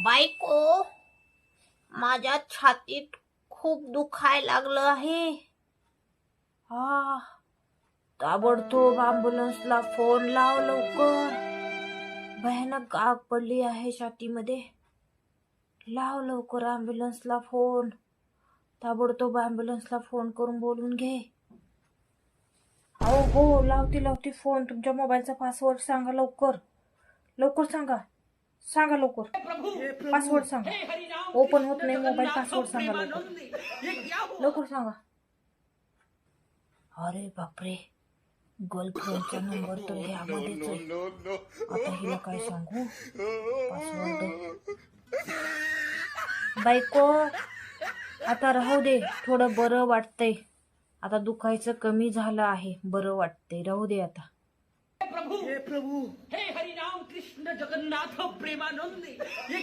बायको, माझ्या छातीत खूप दुखायला लागलं आहे. हा, ताबडतोब अँब्युलन्सला फोन लाव लवकर. भयानक आग पडली आहे छातीमध्ये. लाव लवकर अँब्युलन्सला फोन. ताबडतोब अँब्युलन्सला फोन करून बोलून घे. हो, लावते फोन. तुमच्या मोबाईलचा पासवर्ड सांगा लवकर. लवकर सांगा लवकर. पासवर्ड सांगा. ओपन होत नाही मोबाईल. पासवर्ड सांगा लवकर सांगा. अरे बापरे, गर्लफ्रेंडचा नंबर तर ह्यामध्येच आहे. आता हिला काय सांगू पासवर्ड. बायको, आता राहू दे. थोडं बरं वाटतंय. आता दुखायचं कमी झालं आहे. बरं वाटतंय. राहू दे आता. हे प्रभु हे हरिनाम कृष्ण जगन्नाथ प्रेमानंद, ये